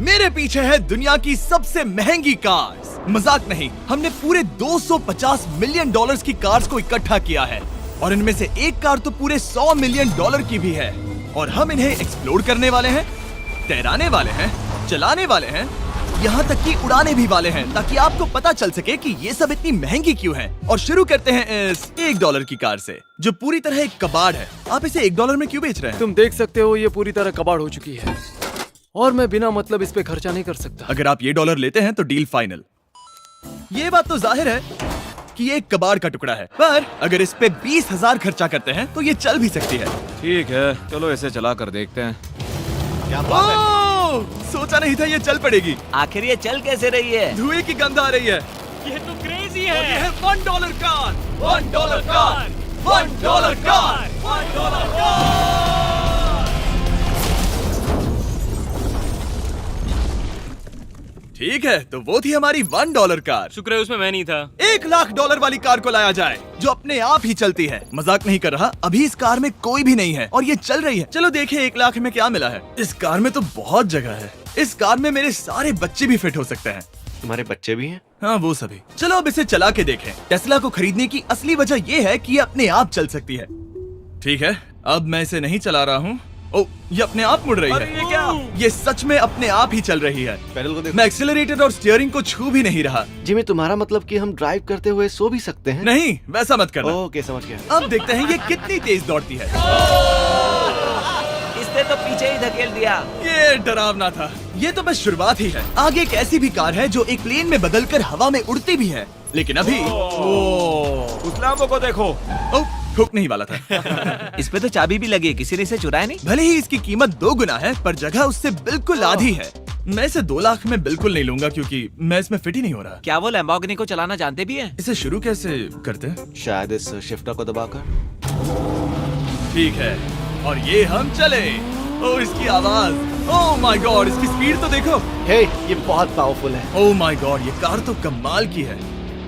मेरे पीछे है दुनिया की सबसे महंगी कार्स। मजाक नहीं, हमने पूरे 250 मिलियन डॉलर्स की कार्स को इकट्ठा किया है और इनमें से एक कार तो पूरे 100 मिलियन डॉलर की भी है। और हम इन्हें एक्सप्लोर करने वाले हैं, तैराने वाले हैं, चलाने वाले हैं, यहाँ तक कि उड़ाने भी वाले हैं, ताकि आपको पता चल सके कि ये सब इतनी महंगी क्यों है। और शुरू करते हैं इस $1 की कार से, जो पूरी तरह एक कबाड़ है। आप इसे $1 में क्यों बेच रहे हैं? तुम देख सकते हो ये पूरी तरह कबाड़ हो चुकी है और मैं बिना मतलब इस पे खर्चा नहीं कर सकता। अगर आप ये $1 लेते हैं तो डील फाइनल। ये बात तो जाहिर है कि ये एक कबाड़ का टुकड़ा है, पर अगर इस पे 20,000 खर्चा करते हैं तो ये चल भी सकती है। ठीक है, चलो इसे चला कर देखते हैं। क्या बात है? सोचा नहीं था ये चल पड़ेगी। आखिर ये चल कैसे रही है? धुएं की गंध आ रही है। ये तो क्रेजी और ये है। है $1 कार, $1 कार, $1 कार, $1 कार। ठीक है, तो वो थी हमारी $1 कार। शुक्र है उसमें मैं नहीं था। $1,00,000 वाली कार को लाया जाए, जो अपने आप ही चलती है। मजाक नहीं कर रहा, अभी इस कार में कोई भी नहीं है और ये चल रही है। चलो देखें 1,00,000 में क्या मिला है। इस कार में तो बहुत जगह है। इस कार में मेरे सारे बच्चे भी फिट हो सकते हैं। तुम्हारे बच्चे भी हैं? हाँ, वो सभी। चलो अब इसे चला के देखें। टेस्ला को खरीदने की असली वजह ये है कि ये अपने आप चल सकती है। ठीक है, अब मैं इसे नहीं चला रहा हूँ। ओ, ये अपने आप मुड़ रही है। ये क्या? ये सच में अपने आप ही चल रही है। पैडल को देखो। मैं एक्सेलरेटर और स्टीयरिंग को छू भी नहीं रहा। जिमी, तुम्हारा मतलब कि हम ड्राइव करते हुए सो भी सकते हैं? नहीं, वैसा मत करना। ओके, समझ गया। अब देखते हैं ये कितनी तेज दौड़ती है। इसने तो पीछे ही धकेल दिया। ये डरावना था। ये तो बस शुरुआत ही है। आगे एक ऐसी भी कार है जो एक प्लेन में बदलकर हवा में उड़ती भी है, लेकिन अभी उस लैम्बो को देखो। ओ, ठोकने ही वाला था। इस पे तो चाबी भी लगी है, किसी ने इसे चुराया नहीं। भले ही इसकी कीमत 2 गुना है, पर जगह उससे बिल्कुल आधी है। मैं इसे 2 लाख में बिल्कुल नहीं लूंगा, क्योंकि मैं इसमें फिट ही नहीं हो रहा। क्या वो लैम्बोर्गिनी को चलाना जानते भी हैं? इसे शुरू कैसे करते हैं? शायद इस शिफ्टर को दबाकर। ठीक है, और ये हम चले। ओ, इसकी आवाज, ओह माय गॉड, इसकी स्पीड तो देखो। हे, ये बहुत पावरफुल है। ओह माय गॉड, ये कार तो कमाल की है।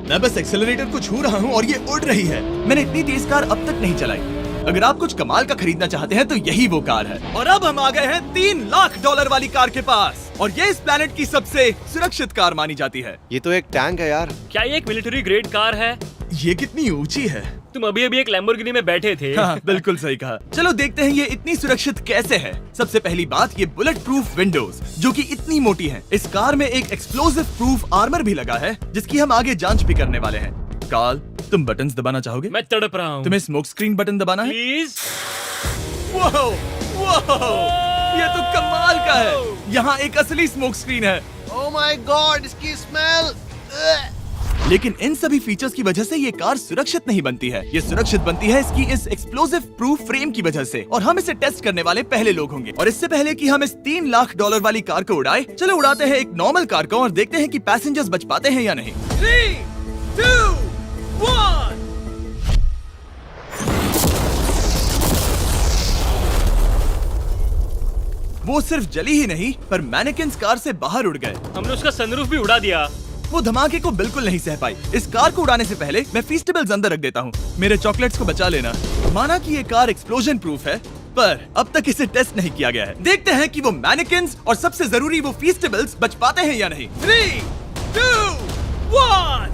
मैं बस एक्सेलरेटर को छू रहा हूँ और ये उड़ रही है। मैंने इतनी तेज कार अब तक नहीं चलाई। अगर आप कुछ कमाल का खरीदना चाहते हैं तो यही वो कार है। और अब हम आ गए हैं $3,00,000 वाली कार के पास, और ये इस प्लेनेट की सबसे सुरक्षित कार मानी जाती है। ये तो एक टैंक है यार। क्या ये एक मिलिट्री ग्रेड कार है? ये कितनी ऊंची है। तुम अभी अभी एक लैम्बोर्गिनी में बैठे थे। हाँ, बिल्कुल सही कहा। चलो देखते हैं ये इतनी सुरक्षित कैसे है। सबसे पहली बात, ये बुलेट प्रूफ विंडोज, जो कि इतनी मोटी हैं। इस कार में एक एक्सप्लोसिव प्रूफ आर्मर भी लगा है, जिसकी हम आगे जांच भी करने वाले हैं। कार्ल, तुम बटन्स दबाना चाहोगे? मैं तड़प रहा हूँ। तुम्हें स्मोक स्क्रीन बटन दबाना है? प्लीज। वाओ, वाओ, ये तो कमाल का है। यहाँ एक असली स्मोक स्क्रीन है। ओह माय गॉड, इसकी स्मेल। लेकिन इन सभी फीचर्स की वजह से ये कार सुरक्षित नहीं बनती है। ये सुरक्षित बनती है इसकी इस एक्सप्लोसिव प्रूफ फ्रेम की वजह से, और हम इसे टेस्ट करने वाले पहले लोग होंगे। और इससे पहले कि हम इस $3,00,000 वाली कार को उड़ाए, चलो उड़ाते हैं एक नॉर्मल कार को और देखते हैं कि पैसेंजर्स बच पाते हैं या नहीं। 3, 2, 1। वो सिर्फ जली ही नहीं, पर मैनेकिन्स कार से बाहर उड़ गए। हमने उसका सनरूफ भी उड़ा दिया। वो धमाके को बिल्कुल नहीं सह पाई। इस कार को उड़ाने से पहले मैं फीस्टेबल्स अंदर रख देता हूँ। मेरे चॉकलेट्स को बचा लेना। माना कि ये कार एक्सप्लोजन प्रूफ है, पर अब तक इसे टेस्ट नहीं किया गया है। देखते हैं कि वो मैनेकिन्स और सबसे जरूरी वो फीस्टेबल्स बच पाते हैं या नहीं। 3, 2, 1।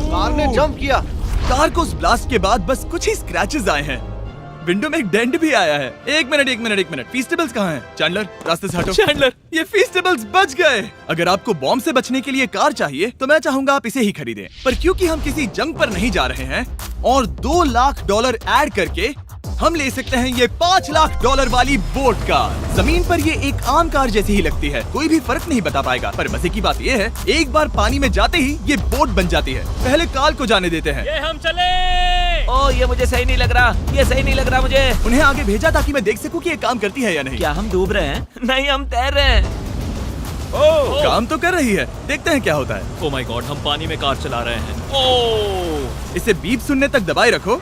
कार ने जंप किया। कार को उस ब्लास्ट के बाद बस कुछ ही स्क्रैचेस आए हैं। विंडो में एक डेंट भी आया है। एक मिनट, फीस्टेबल्स कहाँ हैं? चैंडलर, रास्ते से हटो। चैंडलर, ये फीस्टेबल्स बच गए। अगर आपको बॉम्ब से बचने के लिए कार चाहिए तो मैं चाहूंगा आप इसे ही खरीदें। पर क्योंकि हम किसी जंग पर नहीं जा रहे हैं और $2,00,000 ऐड करके हम ले सकते हैं ये $5,00,000 वाली बोट कार। जमीन पर ये एक आम कार जैसी ही लगती है, कोई भी फर्क नहीं बता पाएगा। पर मजे की बात ये है, एक बार पानी में जाते ही ये बोट बन जाती है। पहले कार्ल को जाने देते हैं। ये हम चले। ओ, ये मुझे सही नहीं लग रहा। ये सही नहीं लग रहा मुझे। उन्हें आगे भेजा ताकि मैं देख सकूं कि ये काम करती है या नहीं। क्या हम डूब रहे हैं? नहीं, हम तैर रहे हैं। ओह, काम तो कर रही है। देखते हैं क्या होता है। ओ माय गॉड, हम पानी में कार चला रहे हैं। ओह, इसे बीप सुनने तक दबाए रखो।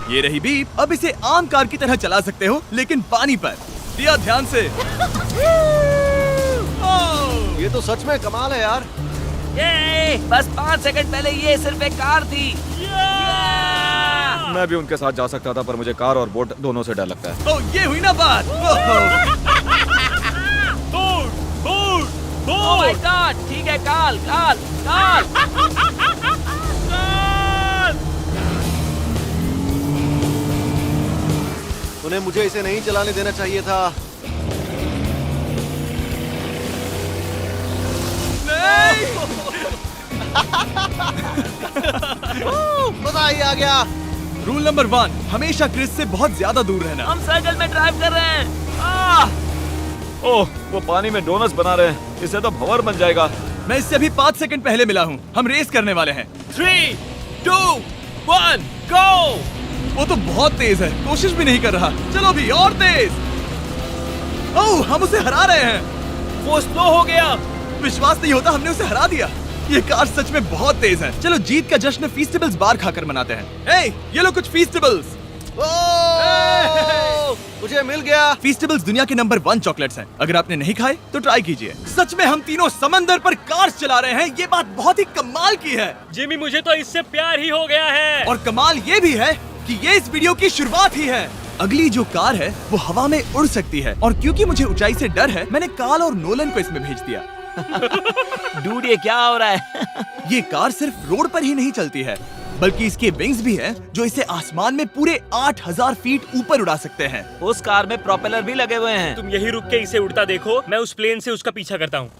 ये रही बीप। अब इसे आम कार की तरह चला सकते हो, लेकिन पानी पर। दिया ध्यान से। ये तो सच में कमाल है यार। ये बस 5 सेकंड पहले ये सिर्फ एक कार थी। मैं भी उनके साथ जा सकता था, पर मुझे कार और बोट दोनों से डर लगता है। ओ ये हुई ना बात। ओह माय गॉड, ठीक है, काल काल काल। उन्हें मुझे इसे नहीं चलाने देना चाहिए था। मजा ही आ गया। रूल नंबर 1, हमेशा क्रिस से बहुत ज्यादा दूर रहना। हम सर्कल में ड्राइव कर रहे हैं। ओह, वो पानी में डोनट्स बना रहे हैं। इससे तो भंवर बन जाएगा। मैं इससे अभी 5 सेकंड पहले मिला हूँ। हम रेस करने वाले हैं। 3, 2, 1, गो। वो तो बहुत तेज है, कोशिश भी नहीं कर रहा। चलो भी और तेज। ओह, हम उसे हरा रहे हैं। वो स्लो हो गया। विश्वास नहीं होता, हमने उसे हरा दिया। ये कार सच में बहुत तेज है। चलो जीत का जश्न फीस्टेबल्स बार खाकर मनाते हैं। ए, ये लो कुछ फीस्टेबल्स। मुझे मिल गया। फीस्टेबल्स दुनिया के नंबर 1 चॉकलेट्स हैं। अगर आपने नहीं खाए तो ट्राई कीजिए। सच में हम तीनों समंदर पर कार्स चला रहे हैं। ये बात बहुत ही कमाल की है। जिमी, मुझे तो इससे प्यार ही हो गया है। और कमाल ये भी है कि ये इस वीडियो की शुरुआत ही है। अगली जो कार है वो हवा में उड़ सकती है, और क्योंकि मुझे ऊंचाई से डर है, मैंने काल और नोलन को इसमें भेज दिया। डूड, ये क्या हो रहा है? ये कार सिर्फ रोड पर ही नहीं चलती है, बल्कि इसके विंग्स भी हैं, जो इसे आसमान में पूरे 8000 फीट ऊपर उड़ा सकते हैं। उस कार में प्रोपेलर भी लगे हुए हैं। तुम यही रुक के इसे उड़ता देखो, मैं उस प्लेन से उसका पीछा करता हूँ।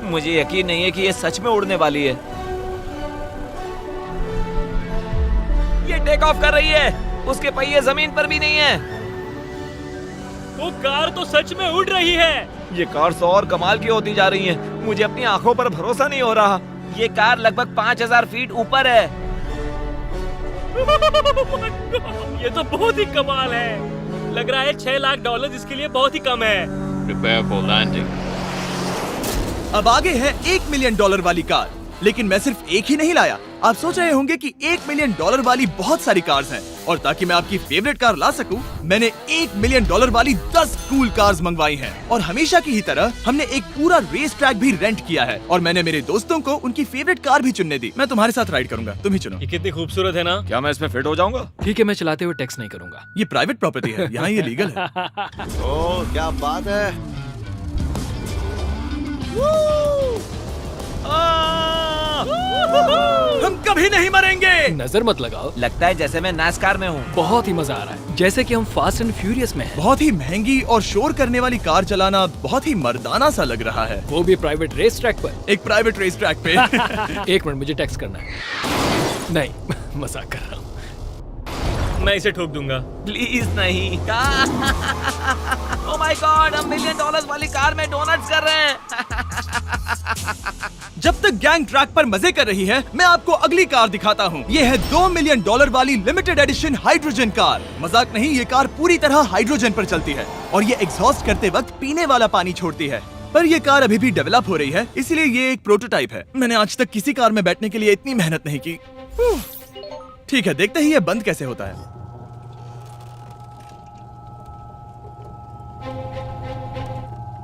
मुझे यकीन नहीं है कि ये सच में उड़ने वाली है। ये टेक ऑफ कर रही है। उसके पहिए जमीन पर भी नहीं है। वो कार तो सच में उड़ रही है। ये कार तो और कमाल की होती जा रही है। मुझे अपनी आंखों पर भरोसा नहीं हो रहा। ये कार लगभग 5000 फीट ऊपर है। ये तो बहुत ही कमाल है। लग रहा है $6 लाख इसके लिए बहुत ही कम है। Prepare for landing. अब आगे है $1 मिलियन वाली कार। लेकिन मैं सिर्फ एक ही नहीं लाया। आप सोच रहे होंगे कि $1 मिलियन वाली बहुत सारी कार्स हैं, और ताकि मैं आपकी फेवरेट कार ला सकूं, मैंने $1 मिलियन वाली 10 कूल कार्स मंगवाई हैं। और हमेशा की ही तरह हमने एक पूरा रेस ट्रैक भी रेंट किया है, और मैंने मेरे दोस्तों को उनकी फेवरेट कार भी चुनने दी। मैं तुम्हारे साथ राइड करूंगा, तुम ही चुनो। ये कितनी खूबसूरत है ना। क्या मैं इसमें फिट हो जाऊंगा? ठीक है, मैं चलाते हुए टेक्स्ट नहीं करूंगा। ये प्राइवेट प्रॉपर्टी है, यहाँ ये लीगल है। ओह, क्या बात है। हम कभी नहीं मरेंगे। नजर मत लगाओ। लगता है जैसे मैं नास्कार में हूँ। बहुत ही मजा आ रहा है, जैसे कि हम फास्ट एंड फ्यूरियस में हैं। बहुत ही महंगी और शोर करने वाली कार चलाना बहुत ही मर्दाना सा लग रहा है। वो भी प्राइवेट रेस ट्रैक पर। एक प्राइवेट रेस ट्रैक पे। 1 मिनट, मुझे टेक्स्ट करना है। नहीं, मजाक कर रहा हूँ। मैं इसे ठोक दूंगा। प्लीज नहीं। ओह माय गॉड, हम $1 मिलियन वाली कार में डोनट्स कर रहे हैं। जब तक गैंग ट्रैक पर मजे कर रही है, मैं आपको अगली कार दिखाता हूँ। ये है $2 मिलियन वाली लिमिटेड एडिशन हाइड्रोजन कार। मजाक नहीं, ये कार पूरी तरह हाइड्रोजन पर चलती है, और ये एग्जॉस्ट करते वक्त पीने वाला पानी छोड़ती है। पर ये कार अभी भी डेवलप हो रही है, इसलिए ये एक प्रोटोटाइप है। मैंने आज तक किसी कार में बैठने के लिए इतनी मेहनत नहीं की। ठीक है, देखते ही ये बंद कैसे होता है।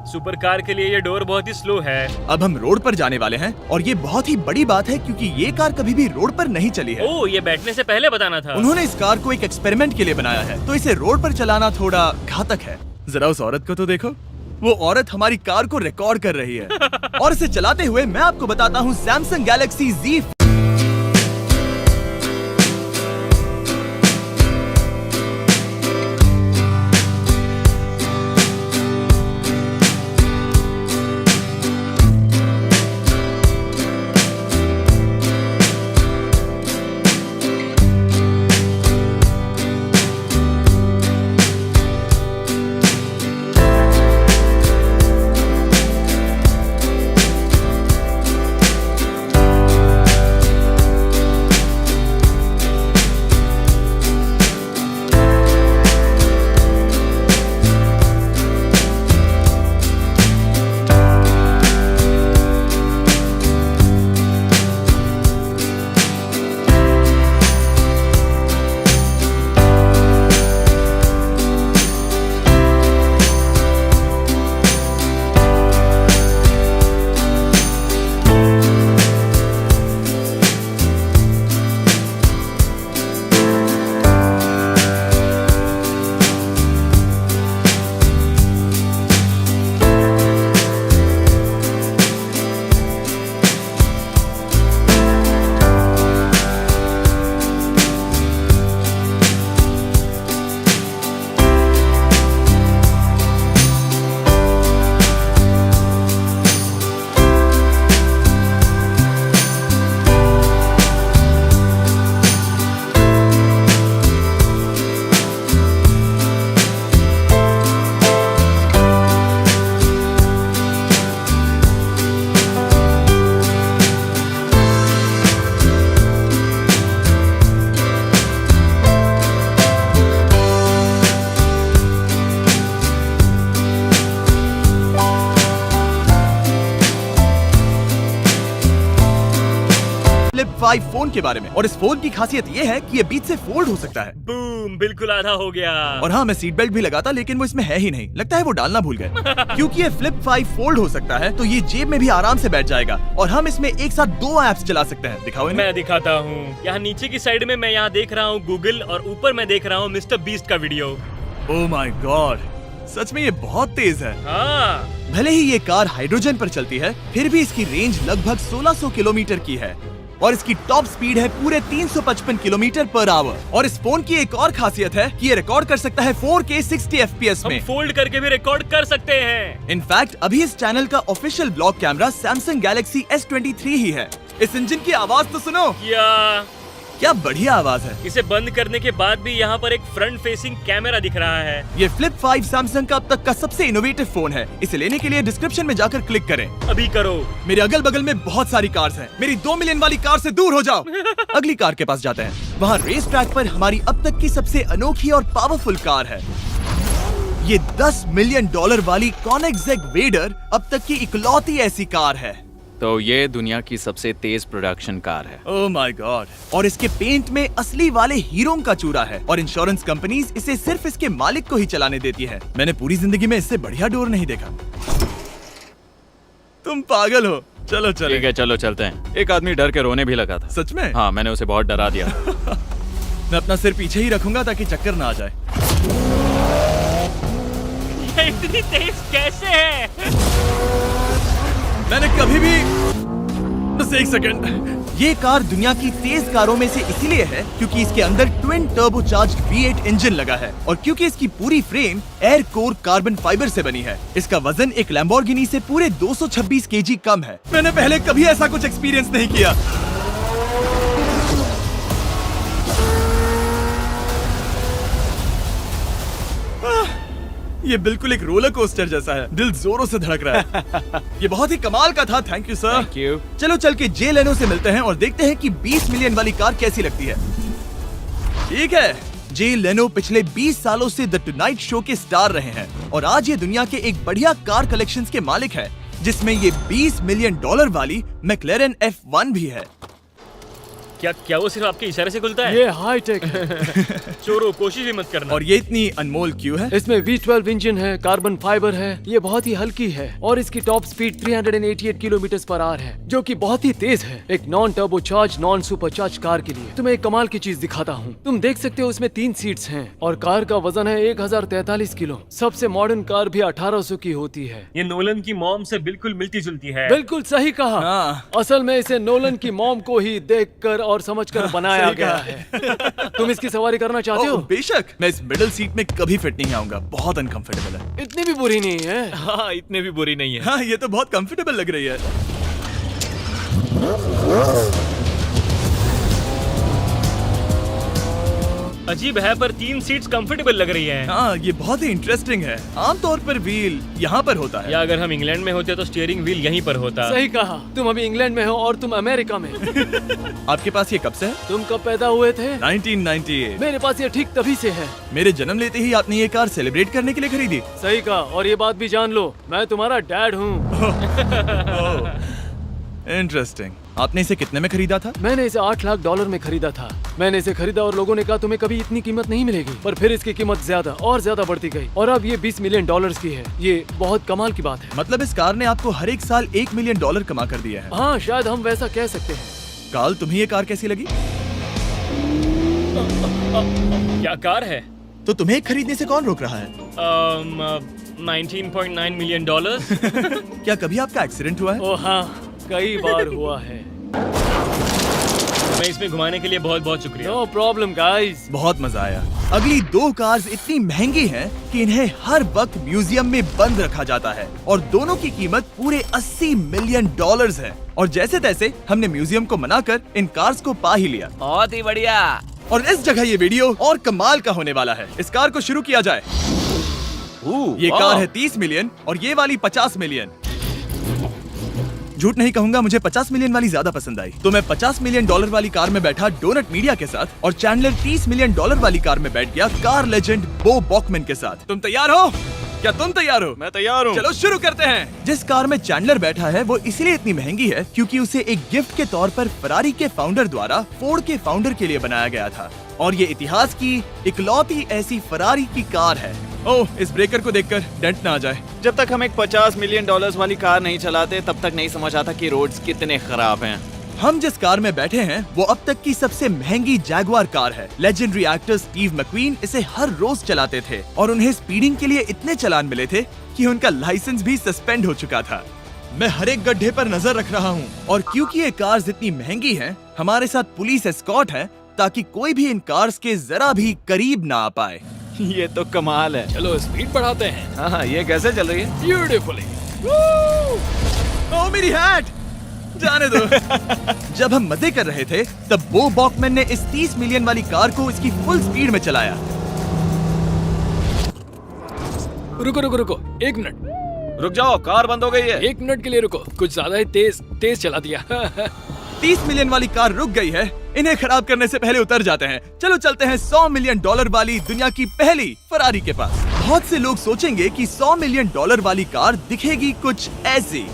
सुपर कार के लिए ये डोर बहुत ही स्लो है। अब हम रोड पर जाने वाले हैं, और ये बहुत ही बड़ी बात है क्योंकि ये कार कभी भी रोड पर नहीं चली है। ओह, ये बैठने से पहले बताना था। उन्होंने इस कार को एक एक्सपेरिमेंट के लिए बनाया है, तो इसे रोड पर चलाना थोड़ा घातक है। जरा उस औरत को तो देखो। वो औरत हमारी कार को रिकॉर्ड कर रही है। और इसे चलाते हुए मैं आपको बताता हूँ Samsung Galaxy Z flip 5 phone के बारे में। और इस फोन की खासियत ये है कि ये बीच से फोल्ड हो सकता है। बूम, बिल्कुल आधा हो गया। और हाँ, मैं सीट बेल्ट भी लगाता, लेकिन वो इसमें है ही नहीं। लगता है वो डालना भूल गए। क्योंकि ये फ्लिप 5 फोल्ड हो सकता है तो ये जेब में भी आराम से बैठ जाएगा और हम इसमें एक साथ 2 ऐप्स चला सकते हैं। दिखाओ इन्हें। मैं दिखाता हूँ। यहाँ नीचे की साइड में मैं यहाँ देख रहा हूँ गूगल और ऊपर मैं देख रहा हूँ मिस्टर बीस्ट का वीडियो। ओह माय गॉड, सच में ये बहुत तेज है। हाँ, भले ही ये कार हाइड्रोजन पर चलती है, फिर भी इसकी रेंज लगभग 1600 किलोमीटर की है और इसकी टॉप स्पीड है पूरे 355 किलोमीटर पर आवर। और इस फोन की एक और खासियत है कि ये रिकॉर्ड कर सकता है 4K 60 FPS हम में। फोल्ड करके भी रिकॉर्ड कर सकते हैं। इनफैक्ट अभी इस चैनल का official blog camera Samsung Galaxy S23 ही है। इस इंजन की आवाज तो सुनो, क्या बढ़िया आवाज है। इसे बंद करने के बाद भी यहाँ पर एक फ्रंट फेसिंग कैमरा दिख रहा है। ये फ्लिप 5 सैमसंग का अब तक का सबसे इनोवेटिव फोन है। इसे लेने के लिए डिस्क्रिप्शन में जाकर क्लिक करें। अभी करो। मेरे अगल बगल में बहुत सारी कार्स हैं। मेरी 2 मिलियन वाली कार से दूर हो जाओ। अगली कार के पास जाते हैं। वहाँ रेस ट्रैक पर हमारी अब तक की सबसे अनोखी और पावरफुल कार है। ये $10 मिलियन वाली Koenigsegg वेडर अब तक की इकलौती ऐसी कार है। तो ये दुनिया की सबसे तेज प्रोडक्शन कार है। Oh my God. और इसके पेंट में असली वाले हीरो का चूरा है और इंश्योरेंस कंपनीज इसे सिर्फ इसके मालिक को ही चलाने देती है। मैंने पूरी जिंदगी में इससे बढ़िया डोर नहीं देखा। तुम पागल हो। चलो चलो। ठीक है, चलो चलते हैं। एक आदमी डर के रोने भी लगा था। सच में? हाँ, मैंने उसे बहुत डरा दिया। मैं अपना सिर पीछे ही रखूंगा ताकि चक्कर ना आ जाए। ये इतनी तेज कैसे है? मैंने कभी भी बस एक सेकंड। ये कार दुनिया की तेज कारों में से इसीलिए है क्योंकि इसके अंदर ट्विन टर्बोचार्ज्ड V8 इंजन लगा है और क्योंकि इसकी पूरी frame air core carbon fibre से बनी है। इसका वजन एक लैम्बोर्गिनी से पूरे 226 केजी कम है। मैंने पहले कभी ऐसा कुछ एक्सपीरियंस नहीं किया। ये बिल्कुल एक रोलर कोस्टर जैसा है। दिल जोरों से धड़क रहा है। ये बहुत ही कमाल का था। Thank you sir. Thank you. चलो चल के जे लेनो से मिलते हैं और देखते हैं कि 20 मिलियन वाली कार कैसी लगती है। ठीक है, जे लेनो पिछले 20 सालों से द टुनाइट शो के स्टार रहे हैं और आज ये दुनिया के एक बढ़िया कार कलेक्शंस के मालिक है, जिसमें ये $20 मिलियन वाली मैक्लेरन F1 भी है। क्या वो सिर्फ आपके इशारे से खुलता है? ये हाई टेक है। चोरों, कोशिश भी मत करना। और ये इतनी अनमोल क्यों है? इसमें V12 इंजन है, कार्बन फाइबर है, ये बहुत ही हल्की है और इसकी top speed 388 kilometre per hour है, जो कि बहुत ही तेज है एक non turbocharge non supercharge car के लिए। तुम्हें एक कमाल की चीज दिखाता हूँ। तुम देख सकते हो उसमें 3 सीट्स हैं और कार का वजन है 1043 किलो। सबसे मॉडर्न कार भी 1800 की होती है। ये नोलन की मॉम से बिल्कुल मिलती जुलती है। बिल्कुल सही कहा। हाँ। असल में इसे नोलन की मॉम को ही देखकर और समझकर बनाया सही गया कहा। है। तुम इसकी सवारी करना चाहते हो? बेशक। मैं इस मिडिल सीट में कभी फिट नहीं आऊंगा। बहुत अनकंफर्टेबल है। इतनी भी बुरी नहीं है। हाँ, इतने भी बुरी नहीं है। हाँ, ये तो बहुत कंफर्टेबल लग रही है। अजीब है पर 3 सीट्स कंफर्टेबल लग रही हैं। हाँ, ये बहुत ही इंटरेस्टिंग है। आमतौर पर व्हील यहाँ पर होता है। या अगर हम इंग्लैंड में होते तो स्टीयरिंग व्हील यहीं पर होता। सही कहा। तुम अभी इंग्लैंड में हो और तुम अमेरिका में। आपके पास ये कब से है? तुम कब पैदा हुए थे? 1998। मेरे पास ये ठीक तभी से है। मेरे जन्म लेते ही आपने ये कार सेलिब्रेट करने के लिए खरीदी। सही कहा। और ये बात भी जान लो, मैं तुम्हारा डैड हूँ। इंटरेस्टिंग। आपने इसे कितने में खरीदा था? मैंने इसे $8 लाख में खरीदा था। मैंने इसे खरीदा और लोगों ने कहा तुम्हें कभी इतनी कीमत नहीं मिलेगी, पर फिर इसकी कीमत ज्यादा और ज्यादा बढ़ती गई और अब ये $20 मिलियन की है। ये बहुत कमाल की बात है। मतलब इस कार ने आपको हर एक साल $1 मिलियन कमा कर दिया है। हाँ, शायद हम वैसा कह सकते हैं। काल, तुम्हें ये कार कैसी लगी? क्या कार है? तो तुम्हें खरीदने से कौन रोक रहा है? 19.9 मिलियन डॉलर। क्या कभी आपका एक्सीडेंट हुआ है? ओ हाँ, कई बार हुआ है। मैं इसमें घुमाने के लिए बहुत बहुत शुक्रिया। No problem guys. बहुत मजा आया। अगली 2 कार्स इतनी महंगी हैं कि इन्हें हर वक्त म्यूजियम में बंद रखा जाता है और दोनों की कीमत पूरे $80 मिलियन है। और जैसे तैसे हमने म्यूजियम को मनाकर इन कार्स को पा ही लिया। बहुत ही बढ़िया। और इस जगह ये वीडियो और कमाल का होने वाला है। इस कार को शुरू किया जाए। ये कार है 30 मिलियन और ये वाली 50 मिलियन। झूठ नहीं कहूंगा, मुझे 50 मिलियन वाली ज्यादा पसंद आई। तो मैं $50 मिलियन वाली कार में बैठा डोनट मीडिया के साथ और चैंडलर $30 मिलियन वाली कार में बैठ गया कार लेजेंड बो बॉकमैन के साथ। तुम तैयार हो? क्या तुम तैयार हो? मैं तैयार हूँ। चलो शुरू करते हैं। जिस कार में चैंडलर बैठा है वो इसलिए इतनी महंगी है क्योंकि उसे एक गिफ्ट के तौर पर फरारी के फाउंडर द्वारा फोर्ड के फाउंडर के लिए बनाया गया था और ये इतिहास की इकलौती ऐसी फरारी की कार है। ओह, इस ब्रेकर को देखकर डेंट ना आ जाए। जब तक हम एक $50 मिलियन वाली कार नहीं चलाते तब तक नहीं समझ आता कि रोड्स कितने खराब हैं। हम जिस कार में बैठे हैं वो अब तक की सबसे महंगी जैगुआर कार है। लेजेंडरी एक्टर स्टीव मैक्वीन इसे हर रोज चलाते थे और उन्हें स्पीडिंग के लिए इतने चालान मिले थे कि उनका लाइसेंस भी सस्पेंड हो चुका था। मैं हर एक गड्ढे पर नजर रख रहा हूँ और क्योंकि ये कार्स इतनी महंगी हैं, हमारे साथ पुलिस एस्कॉर्ट है ताकि कोई भी इन कार्स के जरा भी करीब ना आ पाए। ये तो कमाल है। चलो स्पीड बढ़ाते हैं। हाँ, ये कैसे चल रही है? ब्यूटीफुली। ओह, मेरी हैट! जाने दो। जब हम मजे कर रहे थे तब बो बॉकमैन ने इस 30 मिलियन वाली कार को इसकी फुल स्पीड में चलाया। रुको रुको रुको, 1 मिनट। रुक जाओ, कार बंद हो गई है। 1 मिनट के लिए रुको, कुछ ज्यादा ही तेज चला दिया। 30 मिलियन वाली कार रुक गई है। इन्हें खराब करने से पहले उतर जाते हैं। चलो चलते हैं $100 मिलियन वाली दुनिया की पहली फरारी के पास। बहुत से लोग सोचेंगे कि $100 मिलियन वाली कार दिखेगी कुछ ऐसी,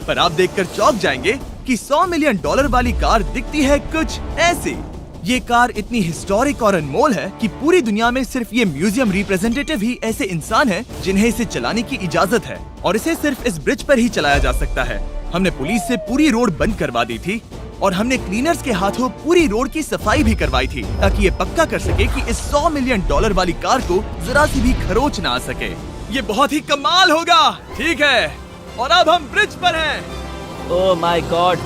पर आप देखकर चौंक जाएंगे कि $100 मिलियन वाली कार दिखती है कुछ ऐसी। ये कार इतनी हिस्टोरिक और अनमोल है कि पूरी दुनिया में सिर्फ ये म्यूजियम रिप्रेजेंटेटिव ही ऐसे इंसान हैं जिन्हें इसे चलाने की इजाजत है और इसे सिर्फ इस ब्रिज पर ही चलाया जा सकता है। हमने पुलिस से पूरी रोड बंद करवा दी थी और हमने क्लीनर्स के हाथों पूरी रोड की सफाई भी करवाई थी ताकि ये पक्का कर सके कि इस $100 मिलियन वाली कार को जरा सी भी खरोच ना आ सके। ये बहुत ही कमाल होगा। ठीक है, और अब हम ब्रिज पर हैं। ओह माय गॉड,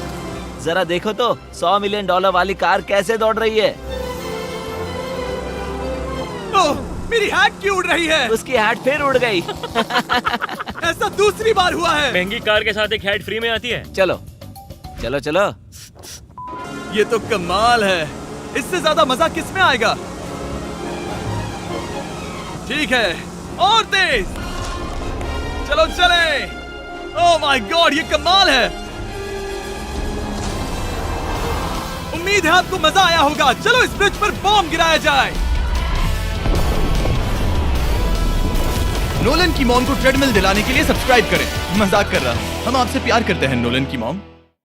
जरा देखो तो $100 मिलियन वाली कार कैसे दौड़ रही है। ओह, मेरी हैट क्यों उड़ रही है? उसकी हैट फिर उड़ गई। ऐसा दूसरी बार हुआ है। महंगी कार के साथ एक हेड फ्री में आती है। चलो चलो चलो। ये तो कमाल है। इससे ज्यादा मजा किस में आएगा? ठीक है, और तेज। चलो चले। ओह माय गॉड, ये कमाल है। उम्मीद है आपको मजा आया होगा। चलो इस ब्रिज पर बॉम्ब गिराया जाए। नोलन की मॉम को ट्रेडमिल दिलाने के लिए सब्सक्राइब करें। मजाक कर रहा हूँ, हम आपसे प्यार करते हैं नोलन की मॉम।